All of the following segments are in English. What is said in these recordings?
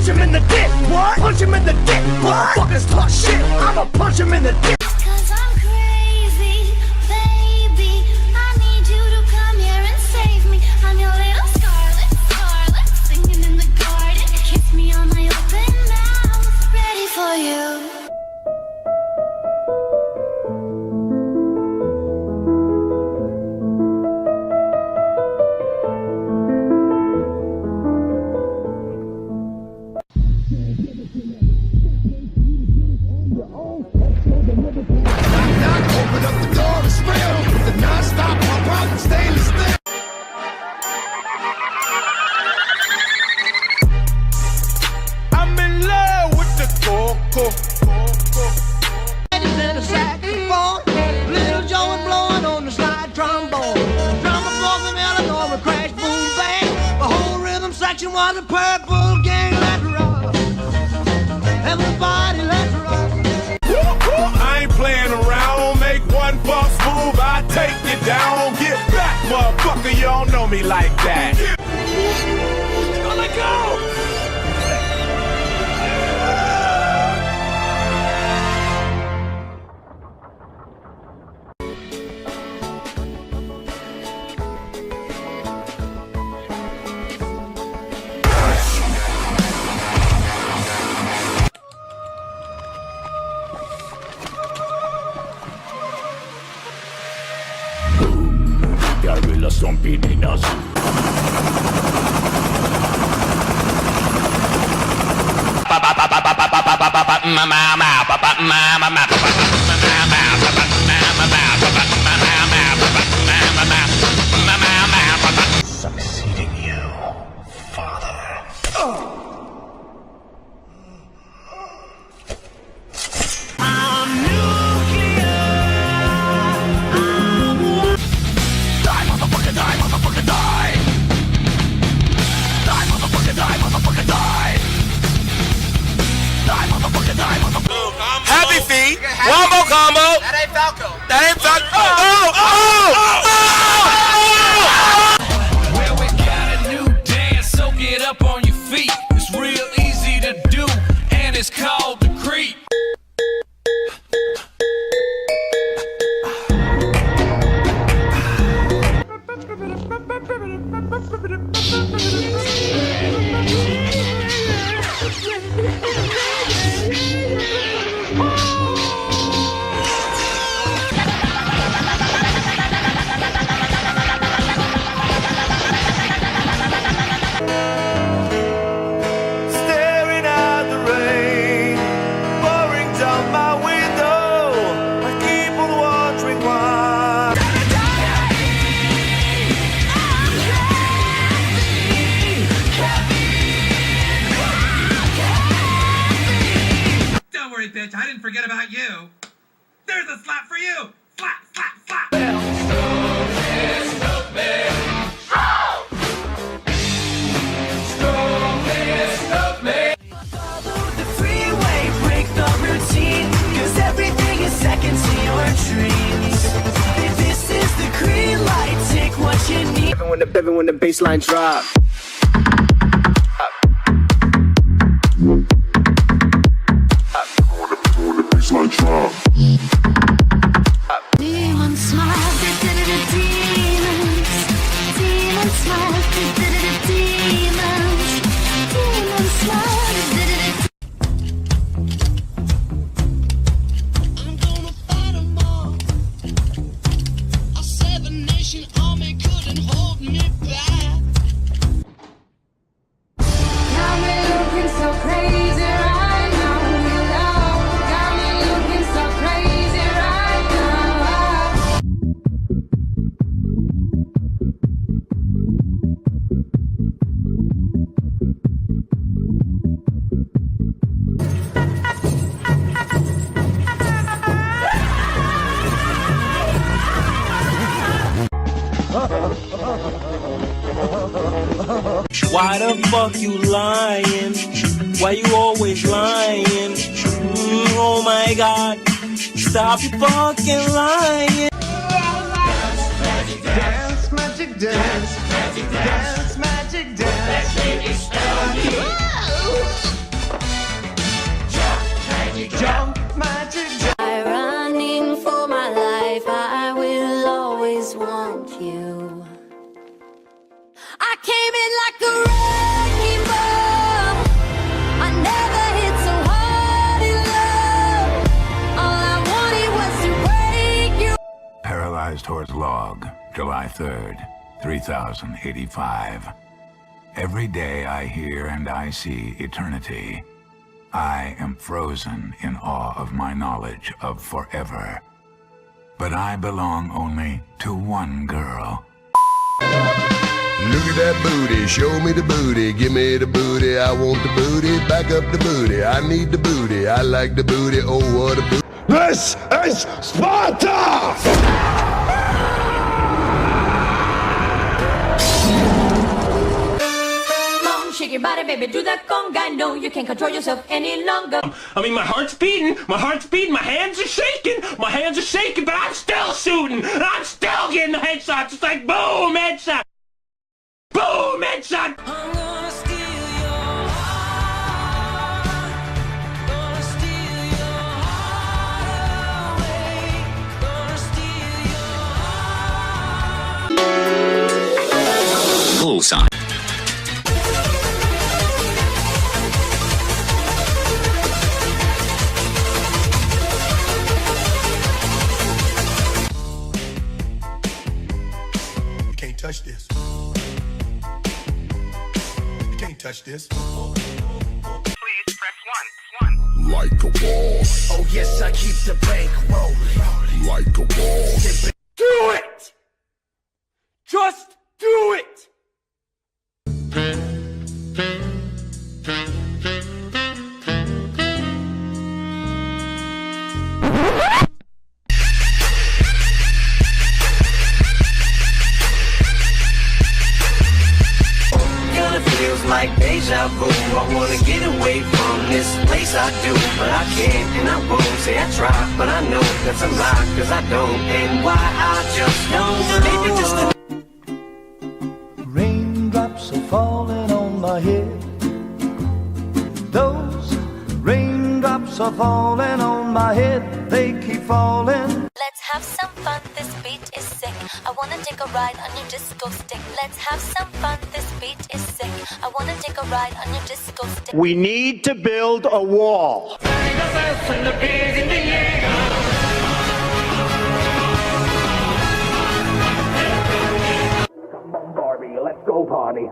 punch him in the dick. What? Punch him in the dick. What? Motherfuckers talk shit. I'ma punch him in the dick. Cause I'm crazy, baby. I need you to come here and save me. I'm your little Scarlet, singing in the garden. Kiss me on my open mouth, ready for you. Was a purple gang, let's rock. Everybody, let's rock. I ain't playing around. Make one false move, I take you down. Get back, motherfucker. You don't know me like that. Let go. Gorillas stomping in a zoo. Succeeding you, father. Happy feet. Wombo combo. That ain't Falco. That ain't Falco. Oh! Well, we got a new dance, so get up on your feet. It's real easy to do, and it's called the creep. Bitch, I didn't forget about you. There's a slap for you. Slap, slap, slap. Follow the freeway, break the routine, 'cause everything is second to your dreams. This is the green light, take what you need. Even when the baseline drop. Demon smile, demons. Demon smile, demons. Demon smile, I'm gonna fight 'em all. A 7-nation army couldn't hold me back. Got me looking so crazy right now. You know, got me looking so crazy right now. Why the fuck you lying? Why you always lying? Oh my god, stop you fucking lying. Dance, magic dance, magic dance, magic dance. Whoa! magic jump, magic jump. Running for my life, I will always want you. I came in like a wrecking ball. I never hit so hard in love. All I wanted was to break you. Paralyzed Horse Log, July 3rd, 3085. Every day I hear and I see eternity. I am frozen in awe of my knowledge of forever. But I belong only to one girl. Look at that booty, show me the booty, give me the booty, I want the booty, back up the booty, I need the booty, I like the booty, oh what a booty. This is Sparta! Shake your body, baby, do that conga. No, you can't control yourself any longer. I mean, my heart's beating, my hands are shaking, but I'm still shooting, I'm still getting the headshots. It's like boom, headshot, boom, headshot. I'm gonna steal your heart, gonna steal your heart away, gonna steal your heart. Full sign. Touch this. You can't touch this. Please press 1. Like a boss, Oh yes, I keep the bank rolling. like a boss. Do it! Just do it! Like deja vu, I wanna get away from this place I do, but I can't and I won't. Say I try, but I know that's a lie, cause I don't, and why I just don't. Maybe just Raindrops are falling on my head. Those raindrops are falling on my head. They keep falling. Let's have some fun, this beat is sick. I wanna take a ride on your disco stick. Let's have some fun, this beat is sick. I wanna take a ride on your disco stick. We need to build a wall. Come on, Barbie, let's go party.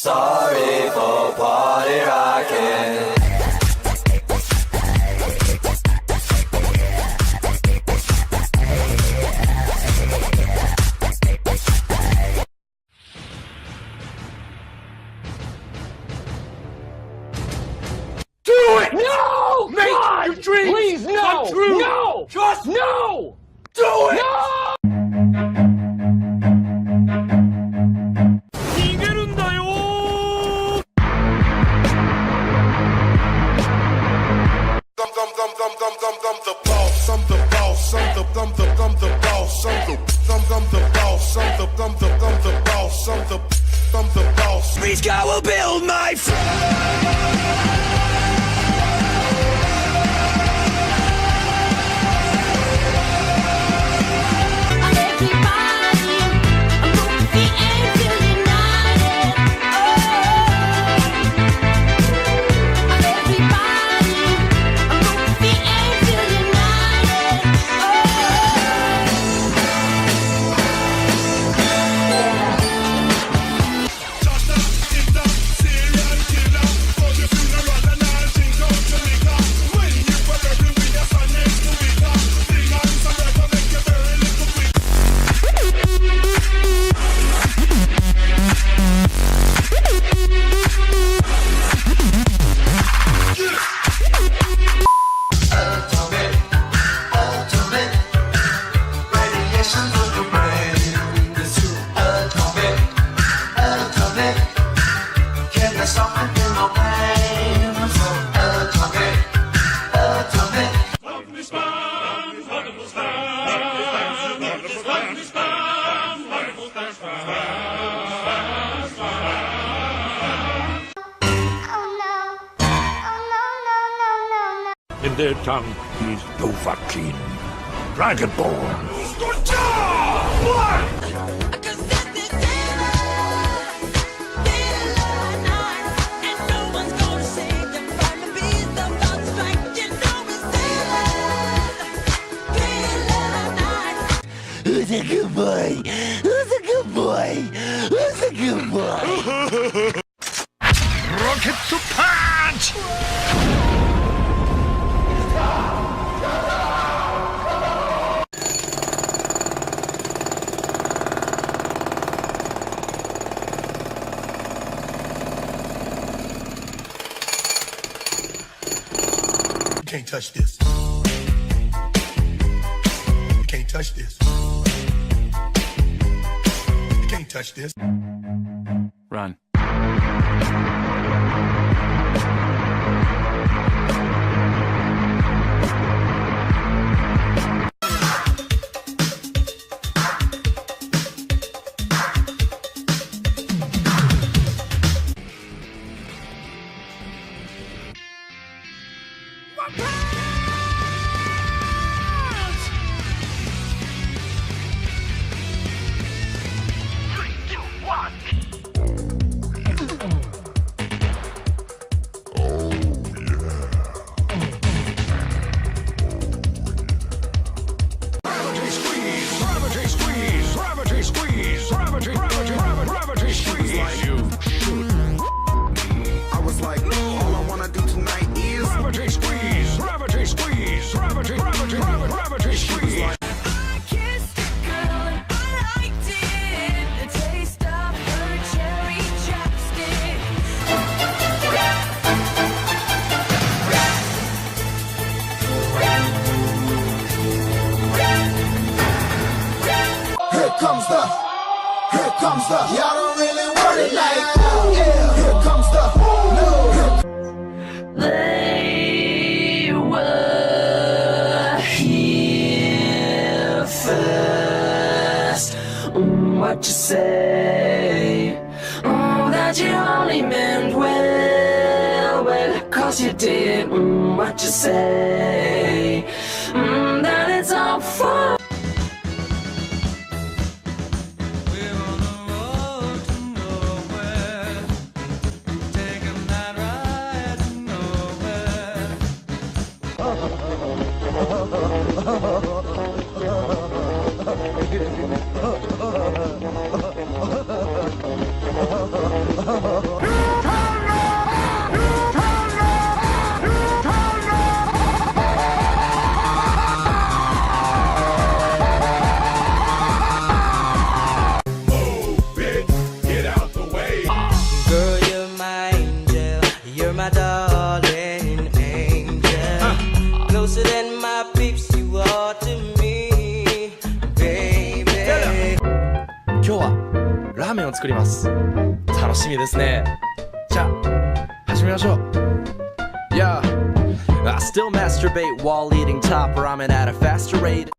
sorry for party rocking. No! Make God, your dreams please, no! Come true! No! Just no! Do it! No! The boss, I'm the boss, I'm the boss, I'm the boss, I'm the boss, I'm the boss, I'm the boss. Please God will build my in their tongue is Dovahkiin, Dragonborn. Who's a good boy? Who's a good boy? Who's a good boy? Rocket to punch! You can't touch this. You can't touch this. You can't touch this. Run. Here comes the, y'all don't really want it like that. Yeah, here comes the, They were here first. What you say? That you only meant well, 'cause you did. What you say? That it's all for. Closer than my peeps, you are to me, baby. 今日はラーメンを作ります。楽しみですね。じゃあ始めましょう。Yeah, I still masturbate while eating top ramen at a faster rate.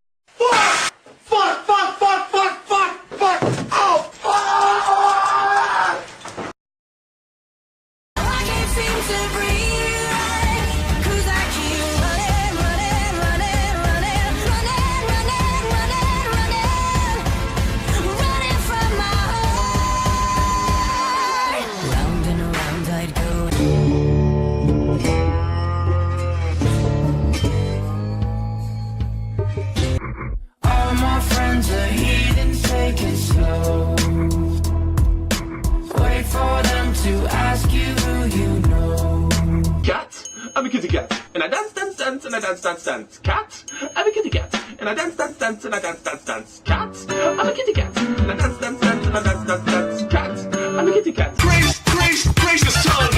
I'm a kitty cat, and I dance, dance, dance, and I dance, dance, dance. Cat, I'm a kitty cat, and I dance, dance, dance, and I dance, dance, dance. Cat, I'm a kitty cat, and I dance, dance, dance, and I dance, dance, dance. Cat, I'm a kitty cat. Praise the sun.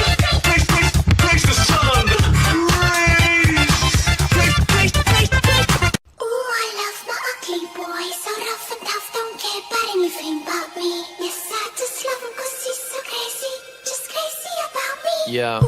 Praise the sun. Ooh, I love my ugly boy, so rough and tough, don't care about anything but me. Yes, I just love him 'cause he's so crazy, just crazy about me. Yeah.